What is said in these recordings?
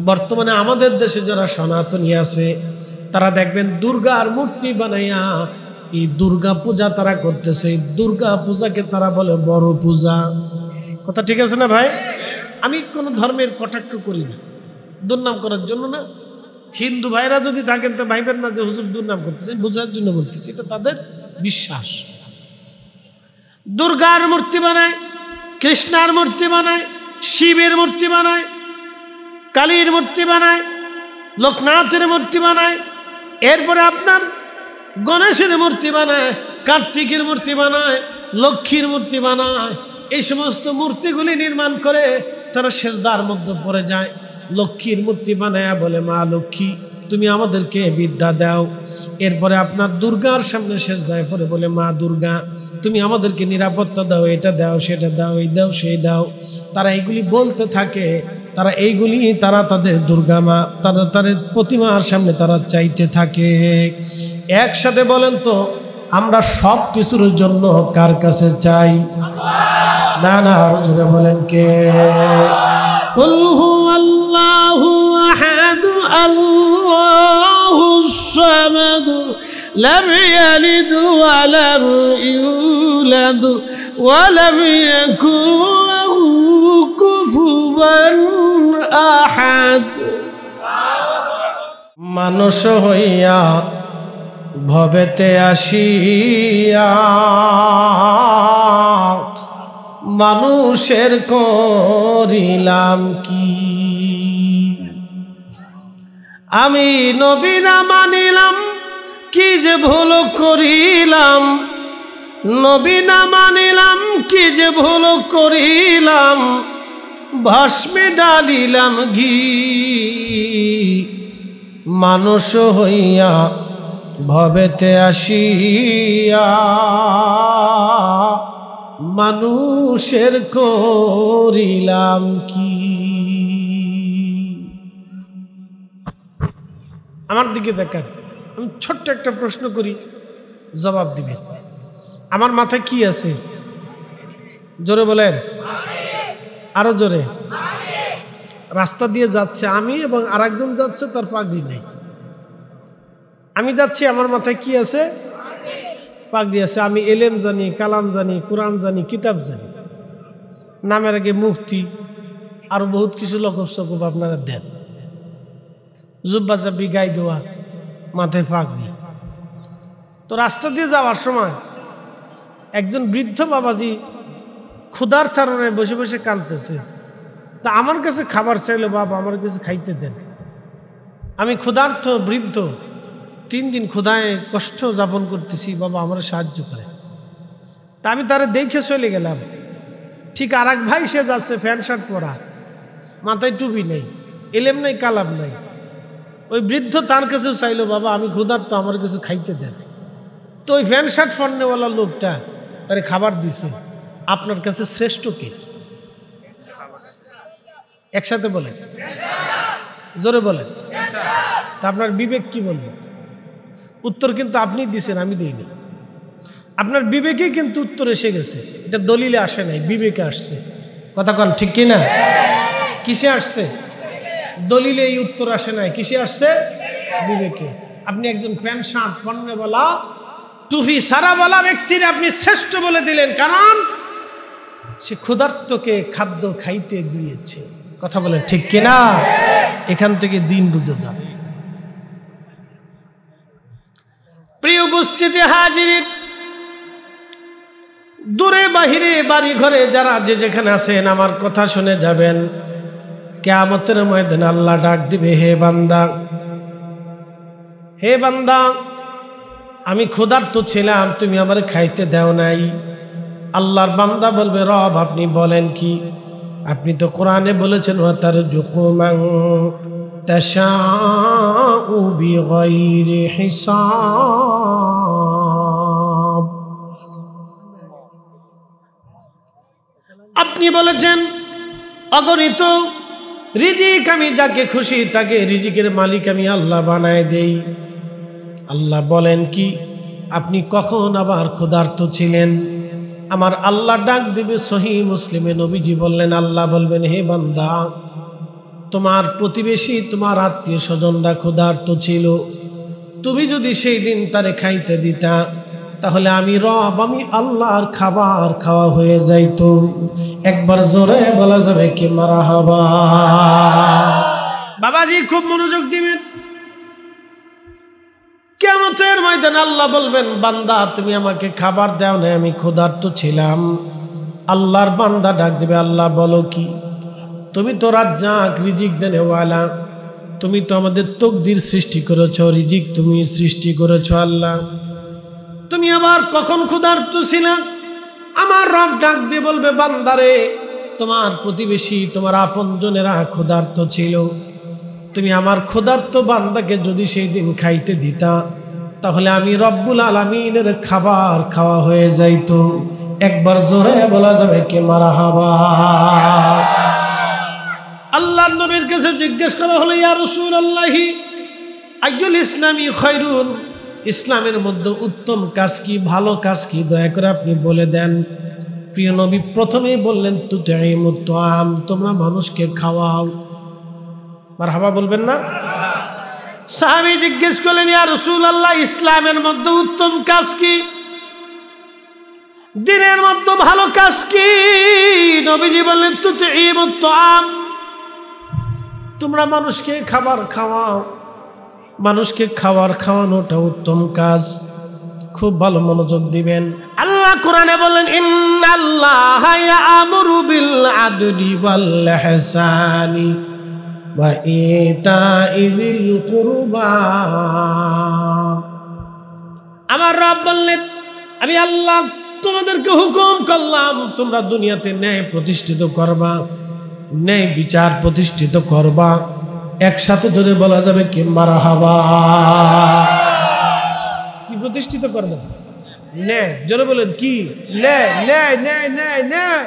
বর্তমানে আমাদের দেশে যারা সনাতনী আছে তারা দেখবেন দুর্গার মূর্তি বানাইয়া এই দুর্গা পূজা তারা করতেছে। দুর্গা পূজাকে তারা বলে বড় পূজা। কথা ঠিক আছে না ভাই? আমি কোনো ধর্মের কটাক্ষ করি না, দুর্নাম করার জন্য না। হিন্দু ভাইরা যদি থাকেন তো ভাইবেন না যে হুজুর দুর্নাম করতেছে, বোঝার জন্য বলতেছি, এটা তাদের বিশ্বাস। দুর্গার মূর্তি বানায়, কৃষ্ণার মূর্তি বানায়, শিবের মূর্তি বানায়, কালীর মূর্তি বানায়, লোকনাথের মূর্তি বানায়, এরপরে আপনার গণেশের মূর্তি বানায়, কার্তিকের মূর্তি বানায়, লক্ষ্মীর মূর্তি বানায়। এই সমস্ত মূর্তিগুলি নির্মাণ করে তারা সেজদার মধ্যে পড়ে যায়। লক্ষ্মীর মূর্তি বানায় বলে মা লক্ষ্মী তুমি আমাদেরকে বিদ্যা দাও। এরপরে আপনার দুর্গার সামনে সেজদায় পড়ে বলে মা দুর্গা তুমি আমাদেরকে নিরাপত্তা দাও, এটা দাও, সেটা দাও, এই দাও, সেই দাও। তারা এইগুলি বলতে থাকে, তারা এইগুলি তারা তাদের দুর্গা মা, তারা তাদের প্রতিমার সামনে তারা চাইতে থাকে। একসাথে বলেন তো আমরা সব কিছুর জন্য কার কাছে চাই? না না, আরো জোরে বলেন কে? কুল হুয়াল্লাহু আহাদ আল্লাহুস সামাদ লাম ইয়ালিদ ওয়া লাম ইউলাদ ওয়া লাম ইয়াকুল লাহু কুফুওয়ান আহাদ। মানুষ হইয়া ভবেতে আসিয়া মানুষের করিলাম কি? আমি নবী না মানিলাম কি যে ভুল করিলাম, নবী না মানিলাম কি যে ভুল করিলাম, ভস্মে ডালিলাম ঘি। মানুষ হইয়া ভবেতে আসিয়া মানুষের করিলাম কি? আমার দিকে দেখান, আমি ছোট্ট একটা প্রশ্ন করি, জবাব দিবেন। আমার মাথায় কি আছে? জোরে বলেন, আরো জোরে। রাস্তা দিয়ে যাচ্ছে আমি এবং আরেকজন যাচ্ছে, তার পাগড়ি নেই। আমি যাচ্ছি, আমার মাথায় কি আছে? পাগড়ি আছে। আমি এলেম জানি, কালাম জানি, কোরআন জানি, কিতাব জানি। নামের আগে মুফতি, আরো বহুত কিছু লকব সকব আপনারা দেন। জুব্বা চাবি, গায়ে দেওয়া, মাথায় পাগড়ি। তো রাস্তা দিয়ে যাওয়ার সময় একজন বৃদ্ধ বাবাজি ক্ষুধার তাড়নায় বসে বসে কাঁদতেছে। তা আমার কাছে খাবার চাইলো, বাবা আমার কাছে খাইতে দেন। আমি ক্ষুধার্ত বৃদ্ধ, 3 দিন ক্ষুধায় কষ্ট যাপন করতেছি, বাবা আমার সাহায্য করে। তা আমি তারে দেখে চলে গেলাম। ঠিক আর এক ভাই সে যাচ্ছে, প্যান্ট শার্ট পরা, মাথায় টুপি নেই, এলেম নেই, কালাম নাই। ওই বৃদ্ধ তার কাছেও চাইলো, বাবা আমি ক্ষুধার্ত আমার কিছু খাইতে দেন। তো ওই প্যান্ট শার্ট পরনেওয়ালা লোকটা তারে খাবার দিছে। আপনার কাছে শ্রেষ্ঠ কে? একসাথে বলেন, জোরে বলেন। তা আপনার বিবেক কি বলবে? উত্তর কিন্তু আপনি দিছেন, আমি দিইনি। আপনার বিবেকে কিন্তু উত্তর এসে গেছে। এটা দলিলে আসে নাই, বিবেকে আসছে। কথা কন ঠিক কি না? কিসে আসছে? দলিলে এই উত্তর আসে নাই, কিসে আসছে? বিবেকে। আপনি একজন প্যান্ট শার্ট পরনেওয়ালা, টুপি সারাওয়ালা ব্যক্তির আপনি শ্রেষ্ঠ বলে দিলেন, কারণ সে ক্ষুধার্তকে খাদ্য খাইতে দিয়েছে। কথা বলেন ঠিক কিনা? এখান থেকে দিন বুঝে যায়। প্রিয় উপস্থিতি হাজির, দূরে বাহিরে বাড়ি ঘরে যারা যে যেখানে আছেন আমার কথা শুনে যাবেন। কিয়ামতের ময়দানে আল্লাহ ডাক দিবে, হে বান্দা, হে বান্দা, আমি ক্ষুধার্ত ছিলাম, তুমি আমার খাইতে দাও নাই। আল্লাহর বান্দা বলবে, রব আপনি বলেন কি? আপনি তো কোরআনে বলেছেন ওয়াতারযুকু মান তাশাউ বিগাইরি হিসাব। আপনি বলেছেন অগণিত রিজিক আমি যাকে খুশি তাকে রিজিকের মালিক আমি আল্লাহ বানায় দেই। আল্লাহ বলেন কি? আপনি কখন আবার ক্ষুধার্ত ছিলেন? আমার আল্লাহ ডাক দিবে। সহিহ মুসলিমে নবীজি বললেন, আল্লাহ বলবেন, হে বান্দা, তোমার প্রতিবেশী, তোমার আত্মীয় স্বজনরা ক্ষুধার্ত ছিল, তুমি যদি সেই দিন তারে খাইতে দিতা, তাহলে আমি রব, আমি আল্লাহর খাবার খাওয়া হয়ে যাইত। একবার জোরে বলা যাবে কি মারহাবা? বাবাজি খুব মনোযোগ দিবেন। কিয়ামতের ময়দানে আল্লাহ বলবেন, বান্দা তুমি আমাকে খাবার দাও না, আমি ক্ষুধার্ত ছিলাম। আল্লাহর বান্দা ডাক দিবে, আল্লাহ বলো কি? তুমি তো রাজ্জাক, রিজিক দেনেওয়ালা, তুমি তো আমাদের তকদির সৃষ্টি করেছো, রিজিক তুমি সৃষ্টি করেছো আল্লাহ। তুমি আবার কখন ক্ষুধার্ত ছিলা? আমার রব ডাক দিয়ে বলবে, বান্দারে তোমার প্রতিবেশী, তোমার আপনজনেরা ক্ষুধার্ত ছিল, তুমি আমার ক্ষুধার্ত বান্দাকে যদি সেই দিন খাইতে দিতা, তাহলে আমি রব্বুল আলামিনের খাবার খাওয়া হয়ে যাইত। একবার জোরে বলা যাবে কি মারহাবা? আল্লাহর নবীর কাছে জিজ্ঞেস করা হলো, ইয়া রাসূলুল্লাহি আইয়ুল ইসলামি খায়রুন, ইসলামের মধ্যে উত্তম কাজ কি, ভালো কাজ কি, দয়া করে আপনি বলে দেন। প্রিয় নবী প্রথমেই বললেন, তুতঈমুত তাআম, তোমরা মানুষকে খাওয়াও। মারহাবা বলবেন না? সাহাবী জিজ্ঞেস করলেন, ইয়া রাসূলুল্লাহ ইসলামের মধ্যে উত্তম কাজ কি, দিনের মধ্যে ভালো কাজ কি? নবীজি বললেন, তুতঈমুত তাআম, তোমরা মানুষকে খাবার খাওয়াও। মানুষকে খাবার খাওয়ানোটা উত্তম কাজ। খুব ভালো মনোযোগ দিবেন। আল্লাহ কোরআনে বলেন, ইন্নাল্লাহা ইয়া'মুরু বিল আদলি ওয়াল ইহসানি ওয়া ইতাইযিল কুরবা। আমার রব বললেন, আমি আল্লাহ তোমাদেরকে হুকুম করলাম, তোমরা দুনিয়াতে ন্যায় প্রতিষ্ঠিত করবা, ন্যায় বিচার প্রতিষ্ঠিত করবা। একসাথে জোরে বলা যাবে কি মারহাবা? কি প্রতিষ্ঠিত করবে? ন্যায়। জোরে বলেন কি? ন্যায়, ন্যায়, ন্যায়, ন্যায়, ন্যায়।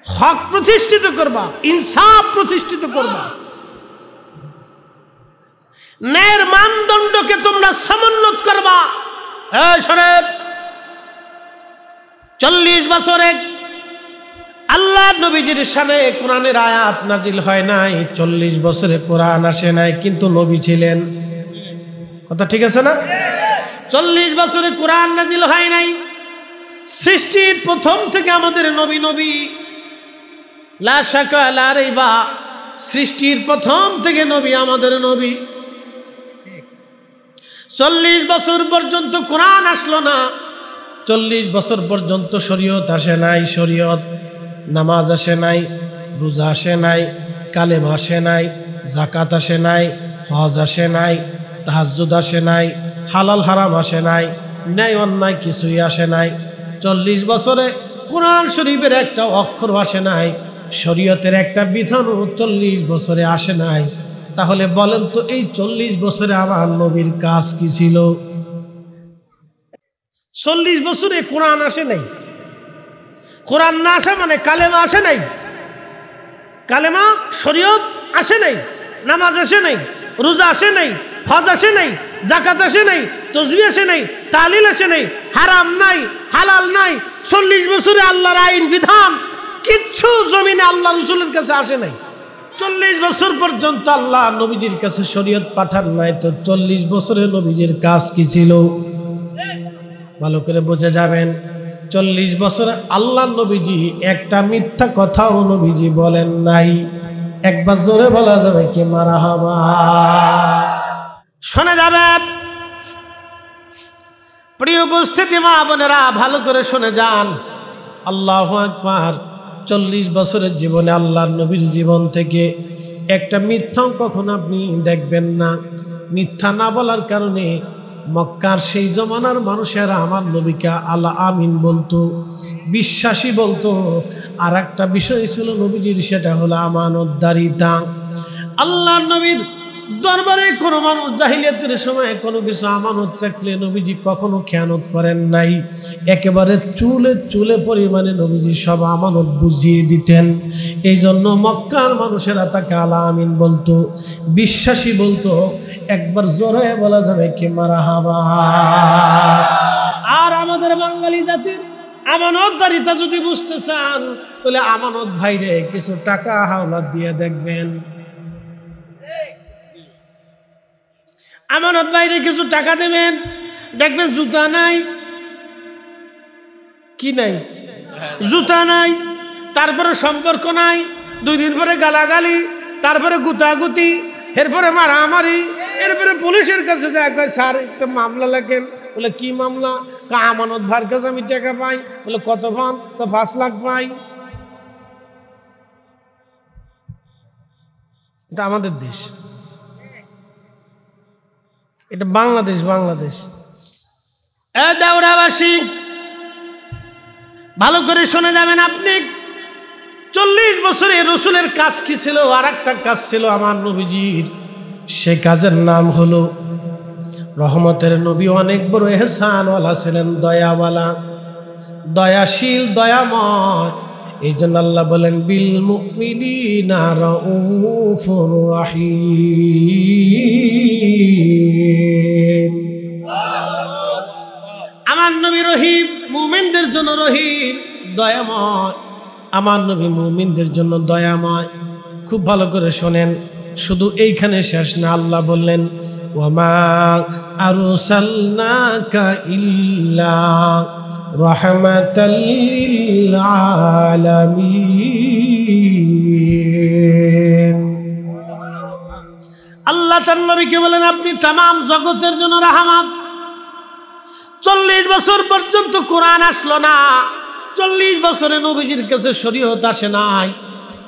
হক প্রতিষ্ঠিত করবা, ইনসাফ প্রতিষ্ঠিত করবা। ন্যায়ের মানদণ্ডকে তোমরা সমুন্নত করবা। শোনেন, 40 বছরে আল্লাহ নবীজির শানে কোরআনের আয়াত নাজিল হয় নাই, 40 বছরে কোরআন আসে নাই, কিন্তু নবী ছিলেন। কথা ঠিক আছে না? 40 বছরে কোরআন নাজিল হয় নাই। সৃষ্টির প্রথম থেকে আমাদের নবী নবী, লা শাকা লা রাইবা, সৃষ্টির প্রথম থেকে নবী আমাদের নবী। 40 বছর পর্যন্ত কোরআন আসলো না, 40 বছর পর্যন্ত শরীয়ত আসে নাই। শরীয়ত, নামাজ আসে নাই, রোজা আসে নাই, কালেমা আসে নাই, যাকাত আসে নাই, হজ আসে নাই, তাহাজ্জুদ আসে নাই, হালাল হারাম আসে নাই, ন্যায় অন্যায় কিছুই আসে নাই। 40 বছরে কোরআন শরীফের একটা অক্ষর আসে নাই, শরীয়তের একটা বিধানও 40 বছরে আসে নাই। তাহলে বলেন তো, এই 40 বছরে আমার নবীর কাজ কি ছিল? 40 বছরে কোরআন আসে নাই। কোরআন না আসে মানে কালেমা আসে নাই, কালেমা শরীয়ত আসে নাই, নামাজ আসে নাই, রোজা আসে নাই, হজ আসে নাই, যাকাত আসে নাই, তাসবিহ আসে নাই, তাহলিল আসে নাই, হারাম নাই, হালাল নাই। 40 বছরে আল্লাহর আইন বিধান কিচ্ছু জমিনে আল্লাহ রাসূলের কাছে আসে নাই। 40 বছর পর্যন্ত আল্লাহ নবীজির কাছে শরীয়ত পাঠান নাই। তো 40 বছরে নবীজির কাজ কি ছিল? ভালো করে বুঝে যাবেন। 40 বছরে আল্লাহ নবীজি একটা মিথ্যা কথাও নবীজি বলেন নাই। একবার জোরে বলা যাবে কি মারহাবা? শোনা যাবেন। প্রিয় উপস্থিতি মা বোনেরা, ভালো করে শুনে যান। আল্লাহু আকবার। 40 বছরের জীবনে আল্লাহর নবীর জীবন থেকে একটা মিথ্যাও কখনো আপনি দেখবেন না। মিথ্যা না বলার কারণে মক্কার সেই জমানার মানুষেরা আমার নবীকে আল্লাহ আমিন বলতো, বিশ্বাসী বলতো। আর একটা বিষয় ছিল নবীজির, সেটা হলো আমানতদারিতা। আল্লাহর নবীর দরবারে কোনো মানুষ জাহিলিয়াতের সময় কোনো কিছু আমানত রাখলে নবীজি কখনো খেয়ানত করেন নাই। একেবারে চুলে চুলে পরিমাণে নবীজি সব আমানত বুঝিয়ে দিতেন। এই জন্য মক্কার মানুষেরা তাকে আলা আমিন বলতো, বিশ্বাসী বলতো। একবার জোরে বলা যাবে কি মারহাবা? আর আমাদের বাঙালি জাতির আমানতদারিতা যদি বুঝতে চান তাহলে আমানত ভাইরে কিছু টাকা হাওলাত দিয়ে দেখবেন। আমানত ভাইরে কিছু টাকা দেবেন, দেখবেন জুতা নাই, কি নাই, জুতা নাই, তারপরে সম্পর্ক নাই, 2 দিন পরে গালাগালি, তারপরে গুতাগুতি, এরপরে মারামারি, এরপরে পুলিশের কাছে যায়, স্যার একটা মামলা লেখেন। বলে কি মামলা? আমানত ভাইয়ের কাছে আমি টাকা পাই। বলে কত পান? 5 লাখ পাই। এটা আমাদের দেশ, এটা বাংলাদেশ। বাংলাদেশ দেওরাবাসী ভালো করে শুনে যাবেন। আপনি 40 বছরে রসুলের কাজ কি ছিল? আর একটা কাজ ছিল আমার নবীজির। সে কাজের নাম হলো রহমতের নবী। অনেক বড় এহসানওয়ালা ছিলেন, দয়াওয়ালা, দয়াশীল, দয়াময়। এই জন্য আল্লাহ বলেন বিল মুমিনিনা রাউফুর রাহিম। আমার নবী রহিম, মুমিনদের জন্য রহিম, দয়াময়। আমার নবী মুমিনদের জন্য দয়াময়। খুব ভালো করে শোনেন, শুধু এইখানে শেষ না। আল্লাহ বললেন ওয়ামা আরসালনাকা ইল্লা রাহমাতাল লিল আলামিন। আল্লাহ তার নবীকে বলেন আপনি তামাম জগতের জন্য রাহমাত। 40 বছর পর্যন্ত কোরআন আসলো না, 40 বছরে নবীজির কাছে শরীয়ত আসে নাই,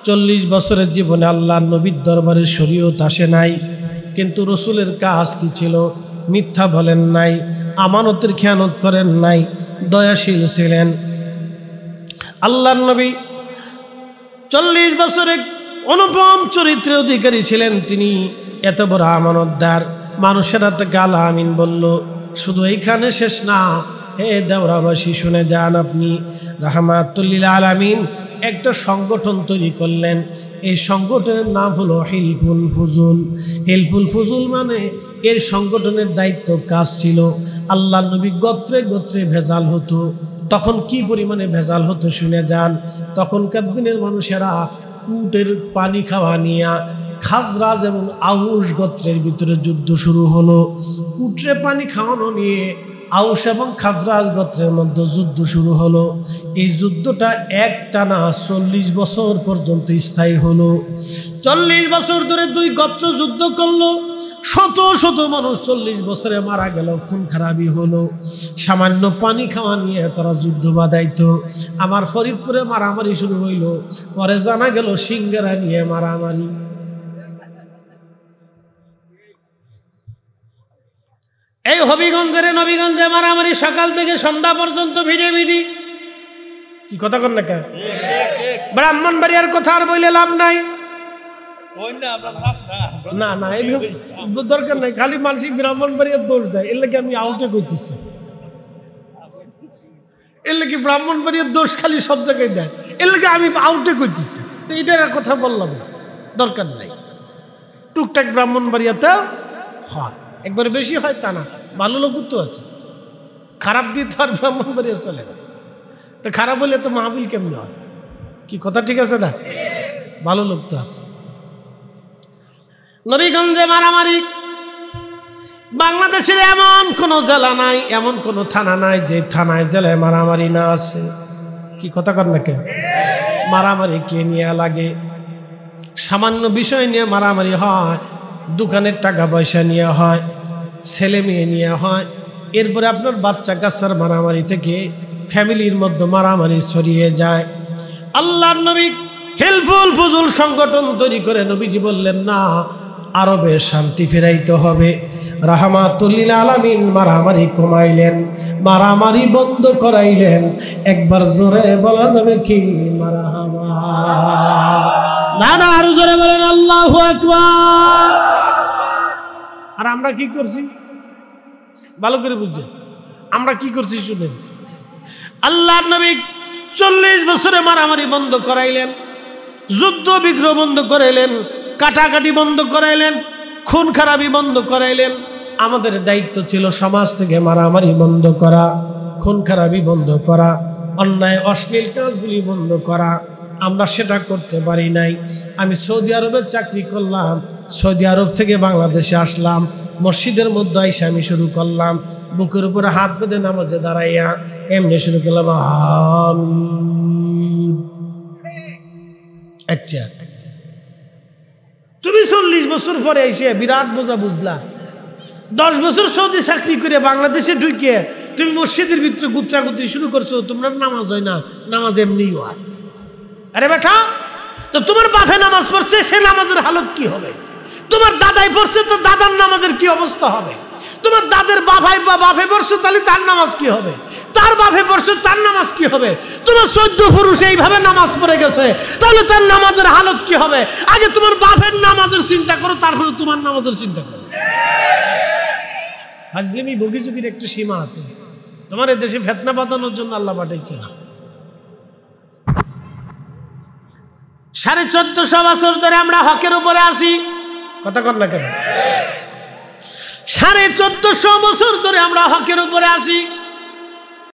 40 বছরের জীবনে আল্লাহর নবীর দরবারে শরীয়ত আসে নাই। কিন্তু রসুলের কাজ কি ছিল? মিথ্যা বলেন নাই, আমানতের খেয়ানত করেন নাই, দয়াশীল ছিলেন। আল্লাহর নবী 40 বছরে অনুপম চরিত্রের অধিকারী ছিলেন। তিনি এত বড় আমানতদার, মানুষের হাতে গালা আমিন বলল। শুধু এইখানে শেষ না, হে দেওরাবাসী শুনে যান। আপনি রাহমাতুল লিল আলামিন একটা সংগঠন তৈরি করলেন। এই সংগঠনের নাম হলো হিলফুল ফুজুল। হিলফুল ফুজুল মানে এর সংগঠনের দায়িত্ব কাজ ছিল আল্লাহ নবী গোত্রে গোত্রে ভেজাল হতো। তখন কি পরিমাণে ভেজাল হতো শুনে যান। তখনকার দিনের মানুষেরা উটের পানি খাওয়া নিয়ে খাজরাজ এবং আউস গোত্রের ভিতরে যুদ্ধ শুরু হলো। উটরে পানি খাওয়ানো নিয়ে আউস এবং খাজরাজ গোত্রের মধ্যে যুদ্ধ শুরু হলো। এই যুদ্ধটা একটানা 40 বছর পর্যন্ত স্থায়ী হলো। 40 বছর ধরে 2 গোত্র যুদ্ধ করলো। শত শত মানুষ 40 বছরে মারা গেল, খুন খারাপি হলো। সামান্য পানি খাওয়া নিয়ে তারা যুদ্ধ বাঁধাইতো। আমার ফরিদপুরে মারামারি শুরু হইল, পরে জানা গেল সিঙ্গারা নিয়ে মারামারি। এই নবীগঞ্জে মারামারি সকাল থেকে সন্ধ্যা পর্যন্ত ভিড়ে ভিড়ি। কি কথা কন না কে? ব্রাহ্মণবাড়িয়ার কথা আর বইলে লাভ নাই। না না, এই দরকার নাই। খালি মানসিক ব্রাহ্মণবাড়িয়ার দোষ দেয়, এর লাগে আমি আউটে করতেছি। এর লাগে ব্রাহ্মণবাড়িয়ার দোষ খালি সব জায়গায় দেয়, এর লাগে আমি আউটে করতেছি। তো এটার কথা বললাম না, দরকার নাই। টুকটাক ব্রাহ্মণবাড়িয়াতেও হয়, একবারে বেশি হয় তা না, ভালো লোক তো আছে। খারাপ দিয়ে তো আর ব্রাহ্মণবাড়িয়া চলে না। তো খারাপ হলে তো মাহফিল কেমনি হয়? কি কথা ঠিক আছে না? ভালো লোক তো আছে। নবীগঞ্জে মারামারি। বাংলাদেশের এমন কোনো জেলা নাই, এমন কোনো থানা নাই যে থানায় জেলায় মারামারি না আছে। কি কথা কর না কেন? মারামারি কে নিয়ে লাগে? সামান্য বিষয় নিয়ে মারামারি হয়, দোকানের টাকা পয়সা নিয়ে হয়, ছেলে মেয়ে নিয়ে হয়। এরপরে আপনার বাচ্চা কাচ্চার মারামারি থেকে ফ্যামিলির মধ্যে মারামারি ছড়িয়ে যায়। আল্লাহর নবী হিলফুল ফুজুল সংগঠন তৈরি করে নবীজি বললেন না, আরবে শান্তি ফেরাইতে হবে। রাহমাতুল লিল আলামিন মারামারি কমাইলেন, মারামারি বন্ধ করাইলেন। একবার জোরে বলা যাবে কি মারহাবা? না না, আরো জোরে বলেন আল্লাহু আকবার। আর আমরা কি করছি ভালো করে বুঝছেন? আমরা কি করছি শুনেন। আল্লাহর নবী 40 বছরে মারামারি বন্ধ করাইলেন, যুদ্ধ বিগ্রহ বন্ধ করাইলেন, কাটাকাটি বন্ধ করাইলেন, খুন খারাপি বন্ধ করাইলেন। আমাদের দায়িত্ব ছিল সমাজ থেকে মারামারি বন্ধ করা, খুন খারাপি বন্ধ করা। অন্যায় অশ্লীল কাজগুলি বন্ধ করা, আমরা সেটা করতে পারি নাই। আমি সৌদি আরবে চাকরি করলাম, সৌদি আরব থেকে বাংলাদেশে আসলাম, মসজিদের মধ্যে এসে আমি শুরু করলাম বুকের উপরে হাত বেঁধে নামাজে দাঁড়াইয়া এমনি শুরু করলাম আমিন। আচ্ছা, তুমি 40 বছর পরে এসে বিরাট বোঝা বুঝলা। 10 বছর সৌদি চাকরি করে বাংলাদেশে ঢুকে তুমি মসজিদের ভিতরে গুত্রাগুত্রি শুরু করছো, তোমরা নামাজ হয় না, নামাজ এমনি হয়। আরে বেটা, তো তোমার বাপে নামাজ পড়ছে, সে নামাজের হালত কি হবে? তোমার দাদাই পড়ছে, তো দাদার নামাজের কি অবস্থা হবে? তোমার দাদের বাবাই বা বাপে পড়ছে, তাহলে তার নামাজ কি হবে? তার বাপে পড়ছে, তার নামাজ কি হবে? তোমার 14 পুরুষ এইভাবে নামাজ পড়ে গেছে, তাহলে তার নামাজের হালত কি হবে? আগে তোমার বাপের নামাজের চিন্তা করো, তারপরে তোমার নামাজের চিন্তা করো। ফাজলিমি বগিচুকির একটা সীমা আছে। তোমার এই দেশে ফিতনা বাঁধানোর জন্য আল্লাহ পাঠাইছে না। 1450 বছর ধরে আমরা হকের উপরে আছি, কথা কর না কেন? 1450 বছর ধরে আমরা হকের উপরে আছি।